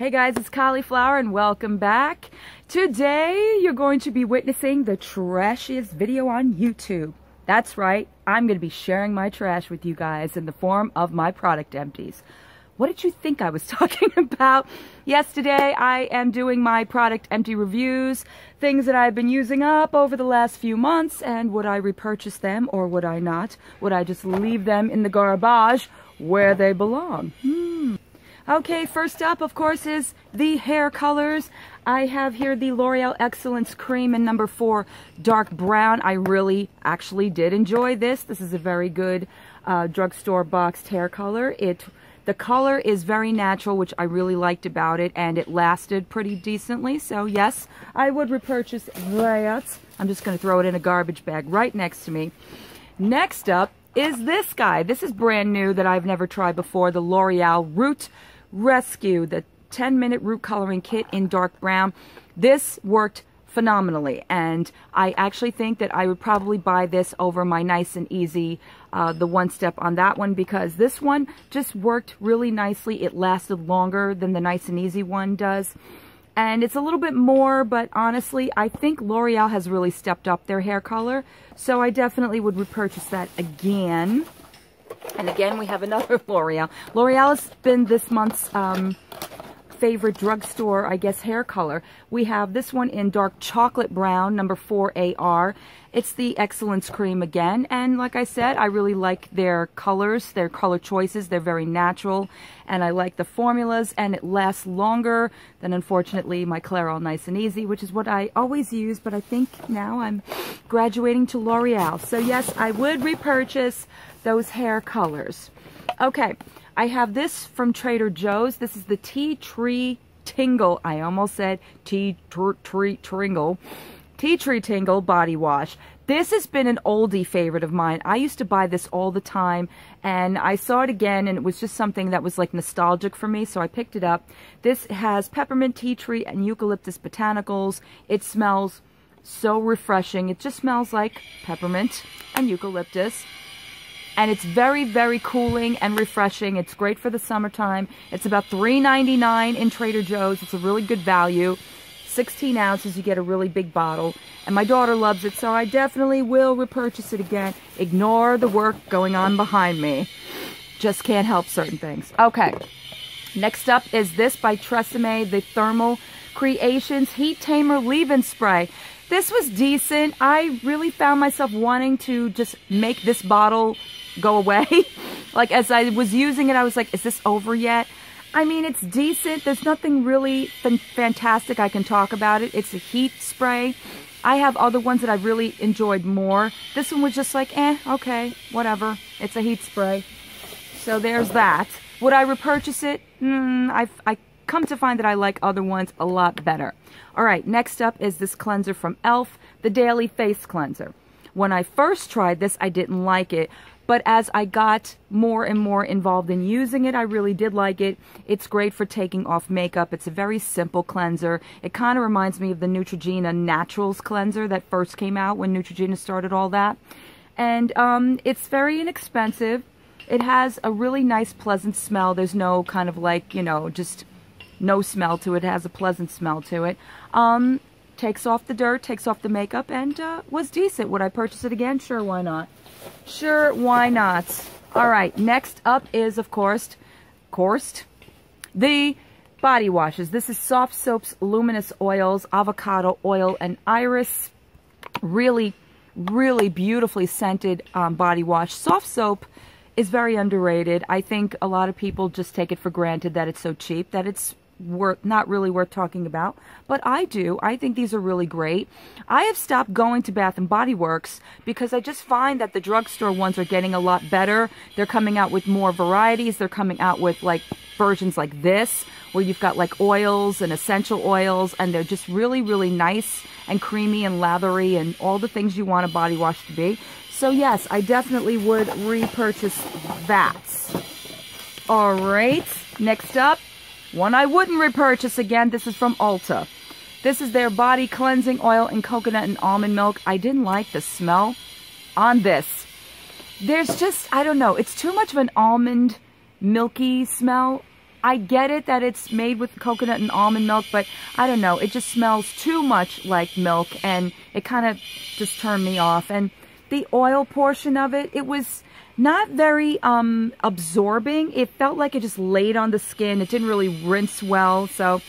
Hey guys, it's Cauliflower and welcome back. Today you're going to be witnessing the trashiest video on YouTube. That's right, I'm going to be sharing my trash with you guys in the form of my product empties. What did you think I was talking about? Yes, today I am doing my product empty reviews, things that I've been using up over the last few months, and would I repurchase them or would I not? Would I just leave them in the garbage where they belong? Okay, first up, of course, is the hair colors. I have here the L'Oreal Excellence Cream in number 4, dark brown. I really actually did enjoy this. This is a very good drugstore boxed hair color. The color is very natural, which I really liked about it, and it lasted pretty decently. So yes, I would repurchase that. I'm just going to throw it in a garbage bag right next to me. Next up is this guy. This is brand new that I've never tried before, the L'Oreal Root Rescue, the 10-minute root coloring kit in dark brown. This worked phenomenally, and I actually think that I would probably buy this over my Nice and Easy, the one step on that one, because this one just worked really nicely. It lasted longer than the Nice and Easy one does, and it's a little bit more, but honestly I think L'Oreal has really stepped up their hair color, so I definitely would repurchase that again. And again, we have another L'Oreal. L'Oreal has been this month's favorite drugstore, I guess, hair color. We have this one in dark chocolate brown, number 4 AR. It's the Excellence Cream again. And like I said, I really like their colors, their color choices. They're very natural. And I like the formulas. And it lasts longer than, unfortunately, my Clairol Nice and Easy, which is what I always use. But I think now I'm graduating to L'Oreal. So yes, I would repurchase those hair colors. Okay, I have this from Trader Joe's. This is the Tea Tree Tingle. I almost said Tea Tree Tingle. Tea Tree Tingle body wash. This has been an oldie favorite of mine. I used to buy this all the time, and I saw it again, and it was just something that was like nostalgic for me, so I picked it up. This has peppermint, tea tree, and eucalyptus botanicals. It smells so refreshing. It just smells like peppermint and eucalyptus. And it's very, very cooling and refreshing. It's great for the summertime. It's about $3.99 in Trader Joe's. It's a really good value. 16 ounces, you get a really big bottle. And my daughter loves it, so I definitely will repurchase it again. Ignore the work going on behind me. Just can't help certain things. Okay, next up is this by Tresemme, the Thermal Creations Heat Tamer Leave-In Spray. This was decent. I really found myself wanting to just make this bottle go away. Like, as I was using it, I was like, is this over yet? I mean, it's decent. There's nothing really fantastic I can talk about it. It's a heat spray. I have other ones that I really enjoyed more. This one was just like, okay, whatever. It's a heat spray. So there's that. Would I repurchase it? I come to find that I like other ones a lot better. All right, next up is this cleanser from e.l.f., the Daily Face Cleanser. When I first tried this, I didn't like it, but as I got more and more involved in using it, I really did like it. It's great for taking off makeup. It's a very simple cleanser. It kind of reminds me of the Neutrogena Naturals cleanser that first came out when Neutrogena started all that. And it's very inexpensive. It has a really nice, pleasant smell. There's no kind of like, you know, just no smell to it. It has a pleasant smell to it. Takes off the dirt, takes off the makeup, and was decent. Would I purchase it again? Sure, why not? Sure, why not? All right, next up is, of course, the body washes. This is Soft Soap's Luminous Oils, Avocado Oil, and Iris. Really, really beautifully scented body wash. Soft Soap is very underrated. I think a lot of people just take it for granted that it's so cheap, that it's not really worth talking about, but I do. I think these are really great. I have stopped going to Bath and Body Works because I just find that the drugstore ones are getting a lot better. They're coming out with more varieties. They're coming out with like versions like this, where you've got like oils and essential oils, and they're just really, really nice and creamy and lathery and all the things you want a body wash to be. So yes, I definitely would repurchase that. All right, next up, one I wouldn't repurchase again. This is from Ulta. This is their body cleansing oil in coconut and almond milk. I didn't like the smell on this. There's just, I don't know, it's too much of an almond milky smell. I get it that it's made with coconut and almond milk, but I don't know. It just smells too much like milk, and it kind of just turned me off. And the oil portion of it, it was not very absorbing. It felt like it just laid on the skin. It didn't really rinse well, so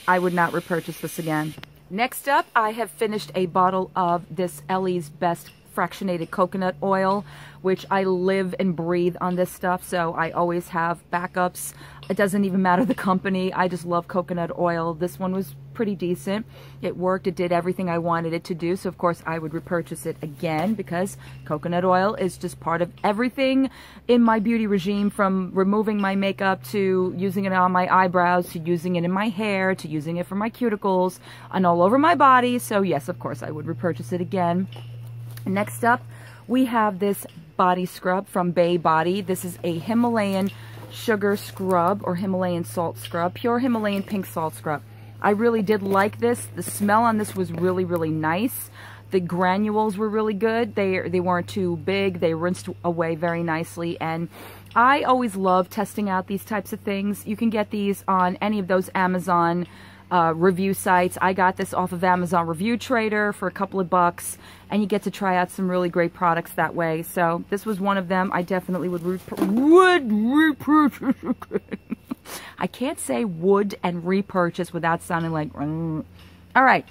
I would not repurchase this again. Next up, I have finished a bottle of this Ellie's Best fractionated coconut oil, which I live and breathe on this stuff, so I always have backups. It doesn't even matter the company. I just love coconut oil. This one was pretty decent. It worked. It did everything I wanted it to do, so of course I would repurchase it again, because coconut oil is just part of everything in my beauty regime, from removing my makeup to using it on my eyebrows to using it in my hair to using it for my cuticles and all over my body. So yes, of course I would repurchase it again. Next up, we have this body scrub from Bay Body. This is a Himalayan sugar scrub, or Himalayan salt scrub, pure Himalayan pink salt scrub. I really did like this. The smell on this was really, really nice. The granules were really good. They weren't too big. They rinsed away very nicely, and I always love testing out these types of things. You can get these on any of those Amazon review sites. I got this off of Amazon Review Trader for a couple of bucks, and you get to try out some really great products that way. So this was one of them. I definitely would repurchase. I can't say would and repurchase without sounding like all right.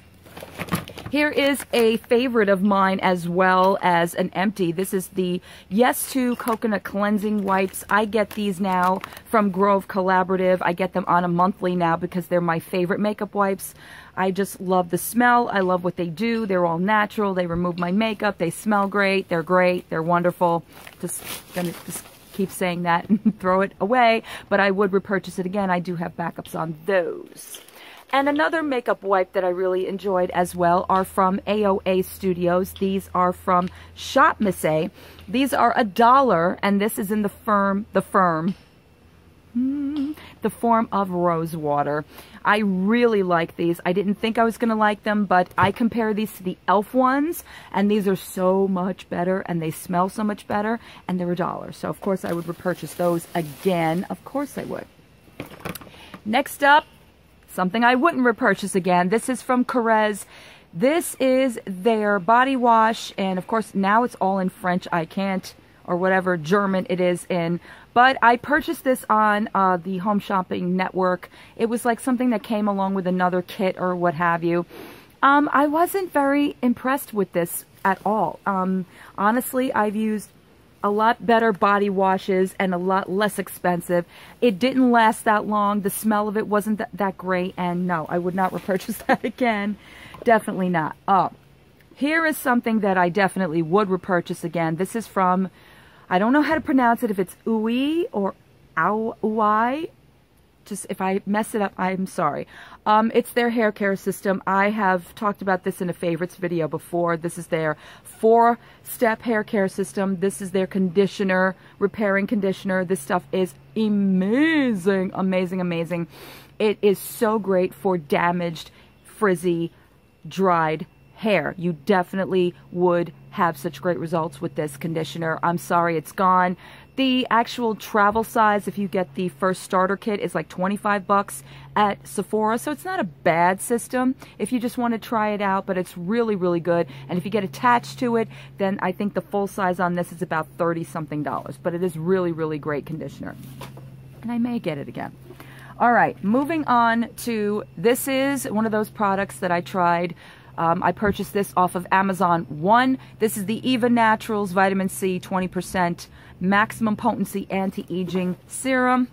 Here is a favorite of mine as well as an empty. This is the Yes To Coconut Cleansing Wipes. I get these now from Grove Collaborative. I get them on a monthly now because they're my favorite makeup wipes. I just love the smell. I love what they do. They're all natural. They remove my makeup. They smell great. They're great. They're wonderful. Just gonna keep saying that and throw it away, but I would repurchase it again. I do have backups on those. And another makeup wipe that I really enjoyed as well are from AOA Studios. These are from Shop Miss A. These are $1, and this is in the form of rose water. I really like these. I didn't think I was going to like them, but I compare these to the e.l.f. ones, and these are so much better, and they smell so much better, and they're $1. So, of course, I would repurchase those again. Of course I would. Next up, something I wouldn't repurchase again. This is from Carrez. This is their body wash, and of course now it's all in French. I can't, or whatever German it is in. But I purchased this on the Home Shopping Network. It was like something that came along with another kit or what have you. I wasn't very impressed with this at all. Honestly, I've used a lot better body washes and a lot less expensive. It didn't last that long. The smell of it wasn't that great, and no, I would not repurchase that again. Definitely not. Here is something that I definitely would repurchase again. This is from, I don't know how to pronounce it, if it's Ui or Ui. Just if I mess it up, I'm sorry. It's their hair care system. I have talked about this in a favorites video before. This is their 4-step hair care system. This is their conditioner, repairing conditioner. This stuff is amazing, amazing, amazing. It is so great for damaged, frizzy, dried hair. You definitely would have such great results with this conditioner. I'm sorry it's gone. The actual travel size, if you get the first starter kit, is like 25 bucks at Sephora, so it's not a bad system if you just want to try it out, but it's really, really good. And if you get attached to it, then I think the full size on this is about $30-something, but it is really, really great conditioner. And I may get it again. All right, moving on to, this is one of those products that I tried. I purchased this off of Amazon One. This is the Eva Naturals Vitamin C 20% Maximum Potency Anti-Aging Serum.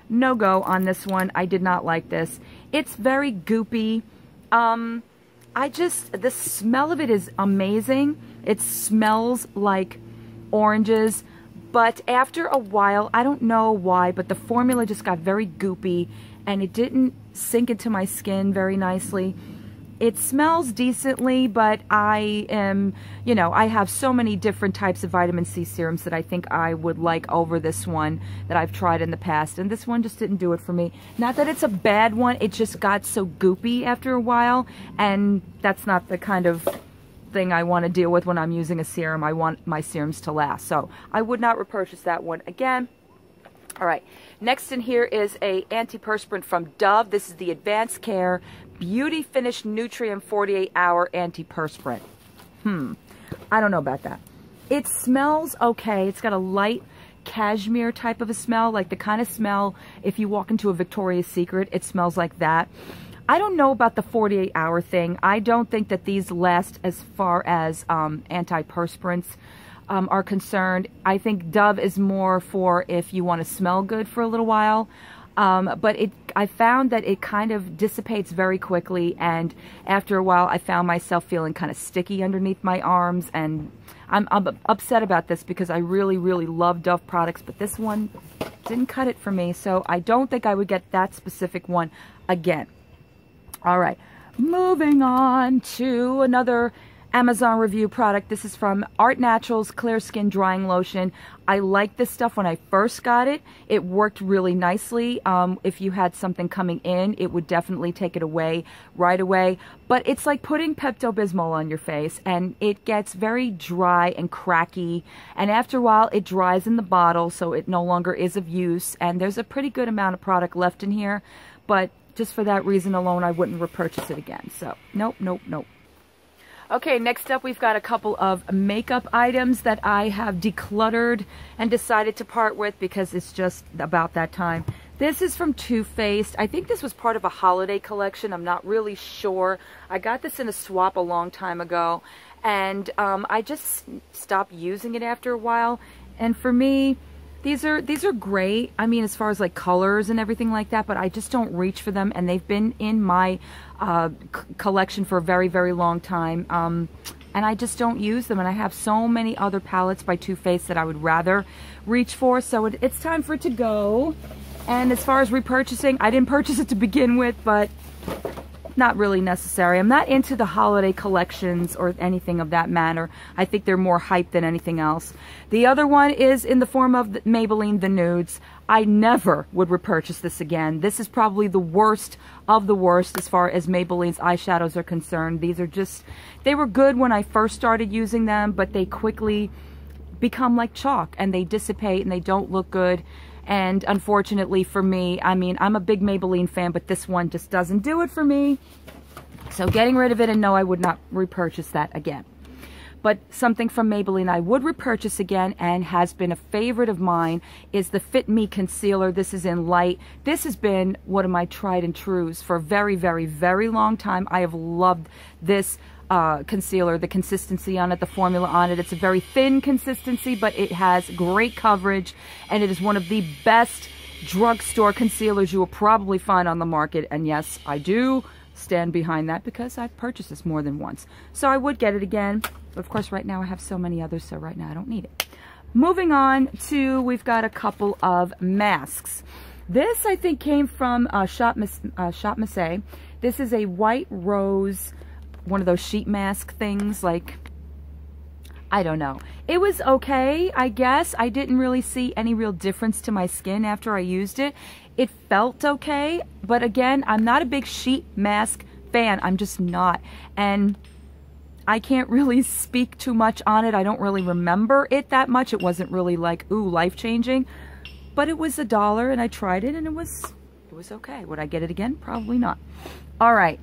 No go on this one. I did not like this. It's very goopy. The smell of it is amazing. It smells like oranges. But after a while, I don't know why, but the formula just got very goopy and it didn't sink into my skin very nicely. It smells decently, but I am, you know, I have so many different types of vitamin C serums that I think I would like over this one that I've tried in the past. And this one just didn't do it for me. Not that it's a bad one, it just got so goopy after a while. And that's not the kind of thing I want to deal with when I'm using a serum. I want my serums to last. So I would not repurchase that one again. All right, next in here is a antiperspirant from Dove. This is the Advanced Care Beauty Finish Nutrient 48-Hour Antiperspirant. I don't know about that. It smells okay. It's got a light cashmere type of a smell, like the kind of smell if you walk into a Victoria's Secret, it smells like that. I don't know about the 48-hour thing. I don't think that these last as far as antiperspirants are concerned. I think Dove is more for if you want to smell good for a little while. But I found that it kind of dissipates very quickly, and after a while I found myself feeling kind of sticky underneath my arms, and I'm upset about this because I really, really love Dove products, but this one didn't cut it for me, so I don't think I would get that specific one again. All right, moving on to another Amazon review product. This is from Art Naturals Clear Skin Drying Lotion. I liked this stuff when I first got it. It worked really nicely. If you had something coming in, it would definitely take it away right away. But it's like putting Pepto-Bismol on your face, and it gets very dry and cracky. And after a while, it dries in the bottle, so it no longer is of use. And there's a pretty good amount of product left in here. But just for that reason alone, I wouldn't repurchase it again. So, nope, nope, nope. Okay, next up we've got a couple of makeup items that I have decluttered and decided to part with because it's just about that time. This is from Too Faced. I think this was part of a holiday collection. I'm not really sure. I got this in a swap a long time ago, and I just stopped using it after a while. And for me, these are great. I mean, as far as like colors and everything like that, but I just don't reach for them, and they've been in my collection for a very, very long time, and I just don't use them, and I have so many other palettes by Too Faced that I would rather reach for, so it's time for it to go. And as far as repurchasing, I didn't purchase it to begin with, but not really necessary. I'm not into the holiday collections or anything of that manner. I think they're more hype than anything else. The other one is in the form of the Maybelline The Nudes. I never would repurchase this again. This is probably the worst of the worst as far as Maybelline's eyeshadows are concerned. These are just, they were good when I first started using them, but they quickly become like chalk, and they dissipate and they don't look good. And unfortunately for me, I mean, I'm a big Maybelline fan, but this one just doesn't do it for me. So getting rid of it, and no, I would not repurchase that again. But something from Maybelline I would repurchase again, and has been a favorite of mine, is the Fit Me Concealer. This is in light. This has been one of my tried and trues for a very, very, very long time. I have loved this concealer, the consistency on it, the formula on it. It's a very thin consistency, but it has great coverage, and it is one of the best drugstore concealers you will probably find on the market. And yes, I do stand behind that because I've purchased this more than once. So I would get it again, but of course right now I have so many others, so right now I don't need it. Moving on to, we've got a couple of masks. This I think came from Shop Massé. This is a white rose, one of those sheet mask things, like, I don't know. It was okay, I guess. I didn't really see any real difference to my skin after I used it. It felt okay, but again, I'm not a big sheet mask fan. I'm just not. And I can't really speak too much on it. I don't really remember it that much. It wasn't really like, ooh, life-changing. But it was $1, and I tried it, and it was okay. Would I get it again? Probably not. All right.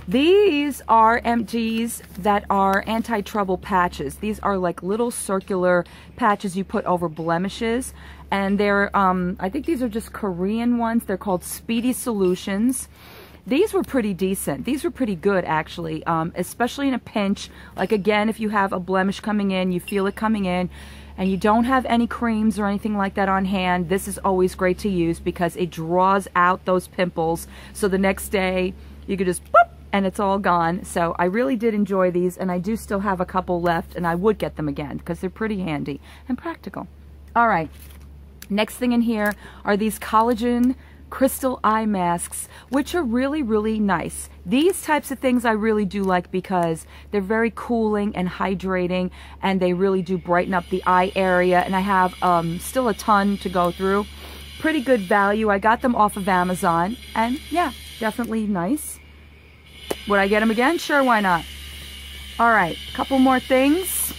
These are Empties that are anti-trouble patches. These are like little circular patches you put over blemishes. And they're, I think these are just Korean ones. They're called Speedy Solutions. These were pretty decent. These were pretty good, actually, especially in a pinch. Like, again, if you have a blemish coming in, you feel it coming in, and you don't have any creams or anything like that on hand, this is always great to use because it draws out those pimples. So the next day, you could just, boop, and it's all gone. So I really did enjoy these, and I do still have a couple left, and I would get them again because they're pretty handy and practical. All right, next thing in here are these collagen crystal eye masks, which are really, really nice. These types of things I really do like because they're very cooling and hydrating, and they really do brighten up the eye area, and I have still a ton to go through. Pretty good value. I got them off of Amazon, and yeah, definitely nice. Would I get them again? Sure, why not? All right, a couple more things.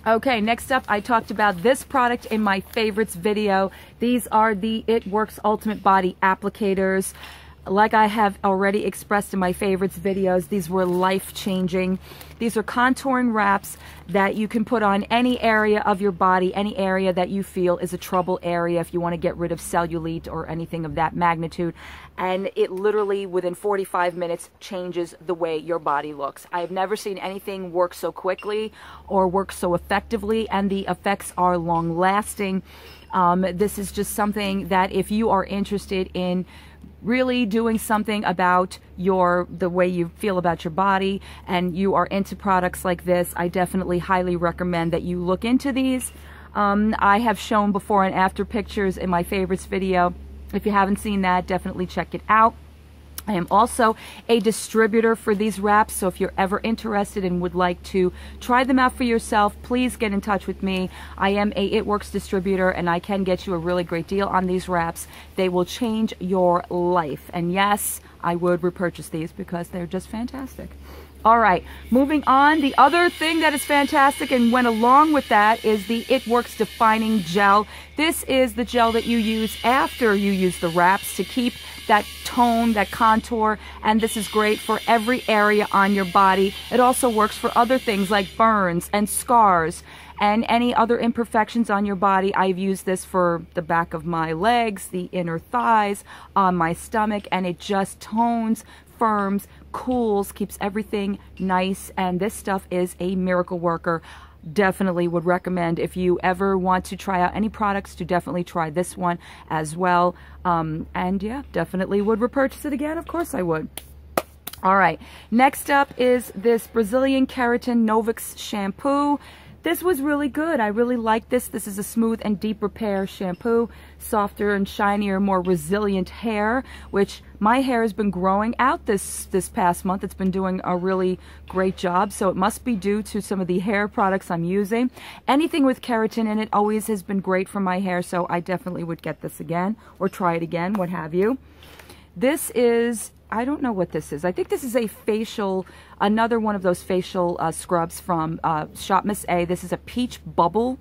Okay, next up, I talked about this product in my favorites video. These are the It Works Ultimate Body Applicators. Like I have already expressed in my favorites videos, these were life-changing. These are contouring wraps that you can put on any area of your body, any area that you feel is a trouble area if you want to get rid of cellulite or anything of that magnitude. And it literally, within 45 minutes, changes the way your body looks. I have never seen anything work so quickly or work so effectively, and the effects are long-lasting. This is just something that if you are interested in really doing something about the way you feel about your body and you are into products like this, I definitely highly recommend that you look into these. I have shown before and after pictures in my favorites video. If you haven't seen that, definitely check it out. I am also a distributor for these wraps, so if you're ever interested and would like to try them out for yourself, please get in touch with me. I am a It Works distributor, and I can get you a really great deal on these wraps. They will change your life. And yes, I would repurchase these because they're just fantastic. All right, moving on. The other thing that is fantastic and went along with that is the It Works Defining Gel. This is the gel that you use after you use the wraps to keep that tone, that contour, and this is great for every area on your body. It also works for other things like burns and scars and any other imperfections on your body. I've used this for the back of my legs, the inner thighs, on my stomach, and it just tones, firms, cools, keeps everything nice, and this stuff is a miracle worker. Definitely would recommend, if you ever want to try out any products, to definitely try this one as well. And yeah, definitely would repurchase it again. Of course I would. All right, next up is this Brazilian Keratin Novix shampoo. This was really good. I really like this. This is a smooth and deep repair shampoo, softer and shinier, more resilient hair, which my hair has been growing out this past month. It's been doing a really great job, so it must be due to some of the hair products I'm using. Anything with keratin in it always has been great for my hair, so I definitely would get this again or try it again, what have you. This is, I don't know what this is. I think this is a facial, another one of those facial scrubs from Shop Miss A. This is a peach bubble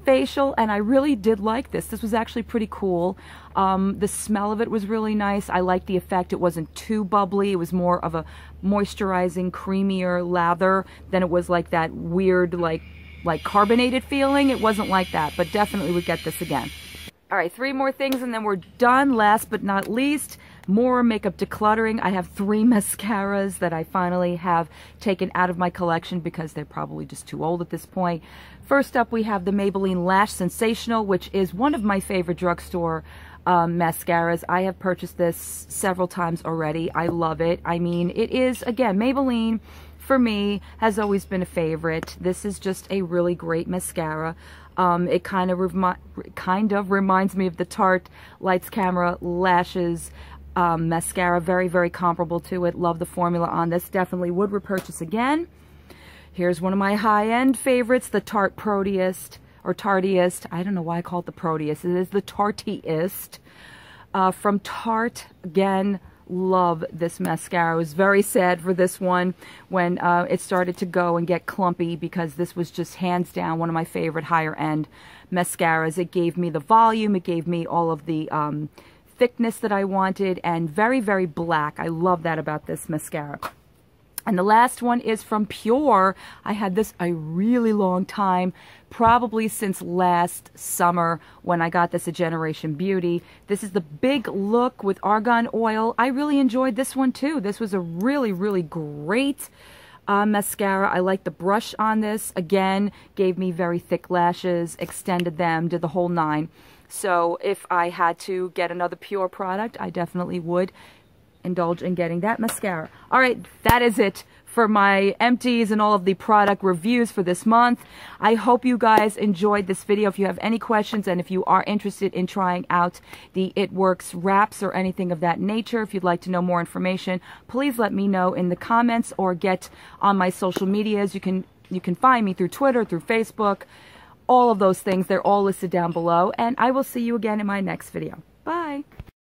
facial, and I really did like this. This was actually pretty cool. The smell of it was really nice. I liked the effect. It wasn't too bubbly. It was more of a moisturizing, creamier lather than it was like that weird, like carbonated feeling. It wasn't like that, but definitely would get this again. All right, 3 more things and then we're done. Last but not least, more makeup decluttering. I have 3 mascaras that I finally have taken out of my collection because they're probably just too old at this point. First up, we have the Maybelline Lash Sensational, which is one of my favorite drugstore mascaras. I have purchased this several times already. I love it. I mean, it is, again, Maybelline, for me, has always been a favorite. This is just a really great mascara. It kind of reminds me of the Tarte Lights Camera Lashes mascara. Very, very comparable to it. Love the formula on this. Definitely would repurchase again. Here's one of my high-end favorites, the Tarte Proteast, or Tarteist. I don't know why I call it the Proteast. It is the Tarteist from Tarte. Again, love this mascara. I was very sad for this one when it started to go and get clumpy because this was just hands down one of my favorite higher end mascaras. It gave me the volume, it gave me all of the thickness that I wanted, and very, very black. I love that about this mascara. And the last one is from Pure. I had this a really long time, probably since last summer when I got this at Generation Beauty. This is the Big Look with argan oil. I really enjoyed this one too. This was a really, really great mascara. I like the brush on this. Again, gave me very thick lashes, extended them, did the whole 9. So if I had to get another Pure product, I definitely would indulge in getting that mascara. All right, that is it for my empties and all of the product reviews for this month. I hope you guys enjoyed this video. If you have any questions and if you are interested in trying out the It Works wraps or anything of that nature, if you'd like to know more information, please let me know in the comments or get on my social medias. You can find me through Twitter, through Facebook, all of those things. They're all listed down below, and I will see you again in my next video. Bye.